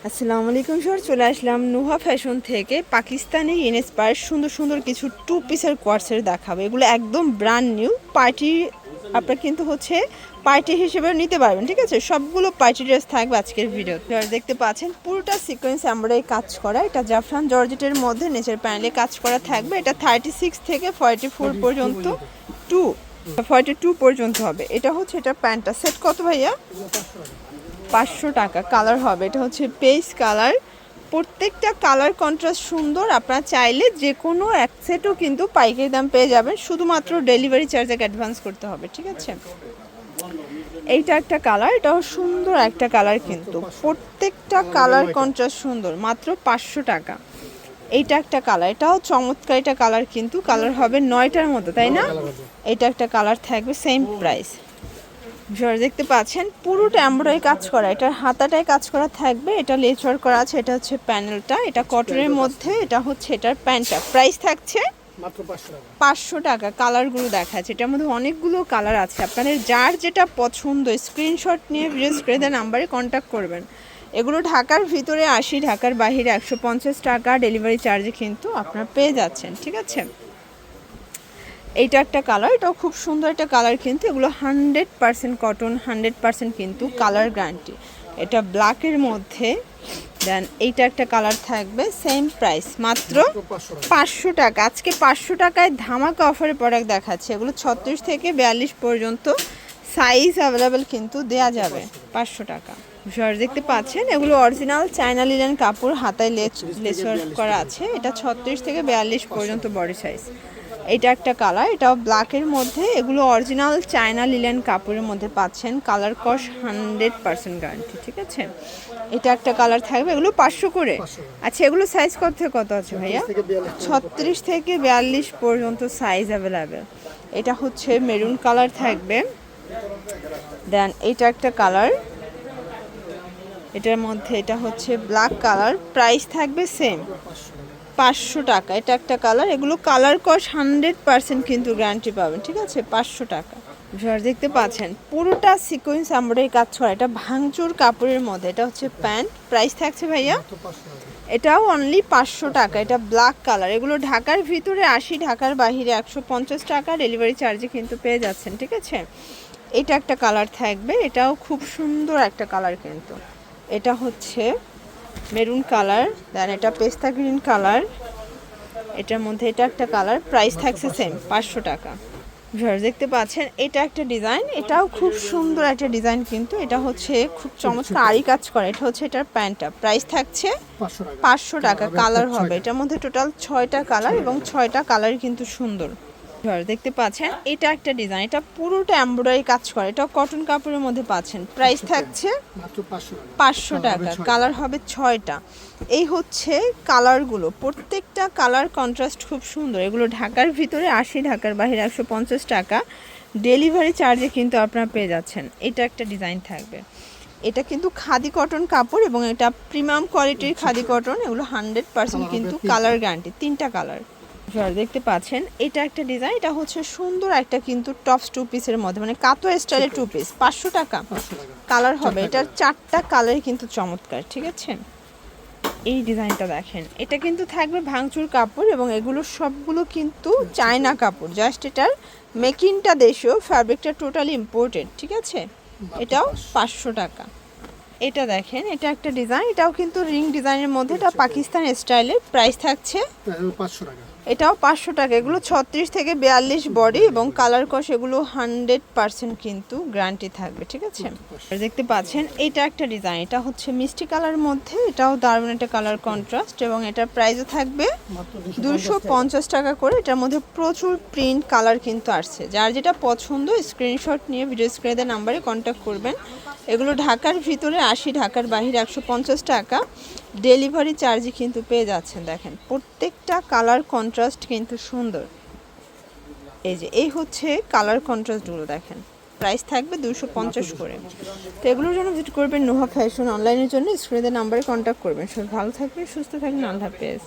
আসসালামু আলাইকুম স্যার, চলে আসলাম নুহা ফ্যাশন থেকে। পাকিস্তানি ইনস্পায়ার সুন্দর সুন্দর কিছু টু পিসের কোয়ার্সের দেখাবো। এগুলো একদম ব্র্যান্ড নিউ পার্টি, আপনার কিন্তু হচ্ছে পার্টি হিসেবে নিতে পারবেন, ঠিক আছে। সবগুলো পার্টি ড্রেস থাকবে আজকের ভিডিও। দেখতে পাচ্ছেন পুরোটা সিকোয়েন্স এমব্রয়ডারি কাজ করা, এটা জাফরান জর্জেটের মধ্যে নিচের প্যানেলে কাজ করা থাকবে। এটা 36 থেকে 44 পর্যন্ত 42 পর্যন্ত হবে। এটা হচ্ছে এটা প্যান্টটা সেট কত ভাইয়া? 500 টাকা। কালার হবে এটা হচ্ছে পেস্ট কালার, প্রত্যেকটা কালার কন্ট্রাস্ট সুন্দর। আপনারা চাইলে যে কোনো এক সেটও কিন্তু পাইকারি দাম পেয়ে যাবেন, শুধুমাত্র ডেলিভারি চার্জ অ্যাডভান্স করতে হবে, ঠিক আছে। এইটা একটা কালার, এটাও সুন্দর একটা কালার, কিন্তু প্রত্যেকটা কালার কন্ট্রাস্ট সুন্দর, মাত্র 500 টাকা। এইটা একটা কালার, এটাও চমৎকার একটা কালার, কিন্তু কালার হবে 9টার মতো, তাই না? এটা একটা কালার থাকবে সেম প্রাইস। দেখতে পাচ্ছেন পুরোটা এমব্রয়ডারি কাজ করা, এটার হাতাটায় কাজ করা থাকবে, এটা লেস ওয়ার্ক করা আছে। এটা হচ্ছে প্যানেলটা, এটা কটনের মধ্যে, এটা হচ্ছে এটার প্যান্টটা। প্রাইস থাকছে মাত্র 500 টাকা। কালারগুলো দেখাচ্ছে, এটার মধ্যে অনেকগুলো কালার আছে। আপনাদের যার যেটা পছন্দ স্ক্রিনশট নিয়ে ভিডিও স্ক্রিনে নাম্বারে কন্ট্যাক্ট করবেন। এগুলো ঢাকার ভিতরে 80, ঢাকার বাইরে 150 টাকা ডেলিভারি চার্জে কিন্তু আপনারা পেয়ে যাচ্ছেন, ঠিক আছে। এইটা একটা কালার, এটাও খুব সুন্দর একটা কালার, কিন্তু এগুলো 100% কটন, 100% কিন্তু কালার গ্যারান্টি। এটা ব্ল্যাকের মধ্যে। দেন এইটা একটা কালার থাকবে সেম প্রাইস, মাত্র 500 টাকা। আজকে 500 টাকায় ধামাকা অফারে প্রোডাক্ট দেখাচ্ছে। এগুলো 36 থেকে 42 পর্যন্ত সাইজ অ্যাভেলেবেল কিন্তু দেয়া যাবে। 500 টাকা। দেখতে পাচ্ছেন এগুলো অরিজিনাল চায়না লিনেন কাপড়, হাতায় লেস ওয়ার্ক করা আছে। এটা 36 থেকে 42 পর্যন্ত বডি সাইজ। এটা একটা কালার, এটাও ব্ল্যাকের মধ্যে। এগুলো অরিজিনাল চায়না লিলেন কাপড়ের মধ্যে পাচ্ছেন, কালার কস 100% গ্যারান্টি, ঠিক আছে। এটা একটা কালার থাকবে, এগুলো 500 করে। আচ্ছা, এগুলো সাইজ কত থেকে কত আছে ভাইয়া? 36 থেকে 42 পর্যন্ত সাইজ অ্যাভেলেবেল। এটা হচ্ছে মেরুন কালার থাকবে। দেন এটা একটা কালার, এটার মধ্যে এটা হচ্ছে ব্ল্যাক কালার। প্রাইস থাকবে সেম 500 টাকা। এটা একটা কালার, এগুলো কালার কস 100% কিন্তু গ্যারান্টি পাবেন, ঠিক আছে। 500 টাকা। দেখতে পাচ্ছেন পুরোটা সিকোয়েন্স এমব্রয়ডারি কাজ করা, এটা ভাঙচুর কাপড়ের মধ্যে। এটা হচ্ছে প্যান্ট। প্রাইস থাকছে ভাইয়া এটাও অনলি 500 টাকা। এটা ব্ল্যাক কালার, এগুলো ঢাকার ভিতরে 80, ঢাকার বাইরে 150 টাকা ডেলিভারি চার্জে কিন্তু পেয়ে যাচ্ছেন, ঠিক আছে। এটা একটা কালার থাকবে, এটাও খুব সুন্দর একটা কালার, কিন্তু এটা হচ্ছে মেরুন কালার। দেন এটা পেস্তা গ্রিন কালার, এটার মধ্যে এটা একটা কালার। প্রাইস থাকছে সেম 500 টাকা। দেখতে পাচ্ছেন এটা একটা ডিজাইন, এটাও খুব সুন্দর একটা ডিজাইন, কিন্তু এটা হচ্ছে খুব চমৎকার আরি কাজ করে। এটা হচ্ছে এটার প্যান্টটা। প্রাইস থাকছে 500 টাকা। কালার হবে এটার মধ্যে টোটাল 6টা কালার, এবং 6টা কালার কিন্তু সুন্দর। দেখতে পাচ্ছেন এটা একটা ডিজাইন, এটা পুরোটা এমব্রয়ডারি কাজ করে, এটা কটন কাপড়ের মধ্যে পাচ্ছেন। প্রাইস থাকছে 500 টাকা। কালার হবে 6টা। এই হচ্ছে কালারগুলো, প্রত্যেকটা কালার কন্ট্রাস্ট খুব সুন্দর। এগুলো ঢাকার ভিতরে 80, ঢাকার বাইরে 150 টাকা ডেলিভারি চার্জে কিন্তু আপনারা পেয়ে যাচ্ছেন। এটা একটা ডিজাইন থাকবে, এটা কিন্তু খাদি কটন কাপড়, এবং এটা প্রিমিয়াম কোয়ালিটির খাদি কটন। এগুলো 100% কিন্তু কালার গ্যারান্টি। 3টা কালার দেখতে পাচ্ছেন। এটা একটা ডিজাইন, এটা হচ্ছে সুন্দর একটা কিন্তু টপস টু পিসের মধ্যে, মানে কাতোয়া স্টাইলের 2 পিস। 500 টাকা। কালার হবে এটার 4টা কালার, কিন্তু চমৎকার, ঠিক আছে। এই ডিজাইনটা দেখেন, এটা কিন্তু থাকবে ভাঙচুর কাপড়, এবং এগুলো সবগুলো কিন্তু চায়না কাপড়। জাস্ট এটার মেকিংটা দেশীয়, ফ্যাব্রিকটা টোটালি ইম্পোর্টেড, ঠিক আছে। এটাও 500 টাকা। এটা দেখেন, এটা একটা ডিজাইন, এটাও কিন্তু রিং ডিজাইনের মধ্যে, এটা পাকিস্তান স্টাইলের। প্রাইস থাকছে 500 টাকা। এটাও 500 টাকা। এগুলো 36 থেকে 42 বডি, এবং কালার কস এগুলো 100% কিন্তু গ্যারান্টি থাকবে, ঠিক আছে। দেখতে পাচ্ছেন এটা একটা ডিজাইন, এটা হচ্ছে মিষ্টি কালার মধ্যে, এটাও দারুণ একটা কালার কন্ট্রাস্ট, এবং এটার প্রাইসও থাকবে 250 টাকা করে। এটার মধ্যে প্রচুর প্রিন্ট কালার কিন্তু আসছে। যার যেটা পছন্দ স্ক্রিনশট নিয়ে ভিডিও স্ক্রিনে নাম্বারে কন্ট্যাক্ট করবেন। এগুলো ঢাকার ভিতরে 80, ঢাকার বাইরে 150 টাকা ডেলিভারি চার্জে কিন্তু পেয়ে যাচ্ছেন। দেখেন প্রত্যেকটা কালার কন্ট্রাস্ট কিন্তু সুন্দর। এই হচ্ছে কালার কন্ট্রাস্টগুলো দেখেন। প্রাইস থাকবে 250 করে। তো এগুলোর জন্য ভিজিট করবেন নুহা ফ্যাশন। অনলাইনের জন্য স্ক্রিনে নাম্বারে কন্ট্যাক্ট করবেন। সব ভালো থাকবেন, সুস্থ থাকবেন। আল্লাহ হাফেজ।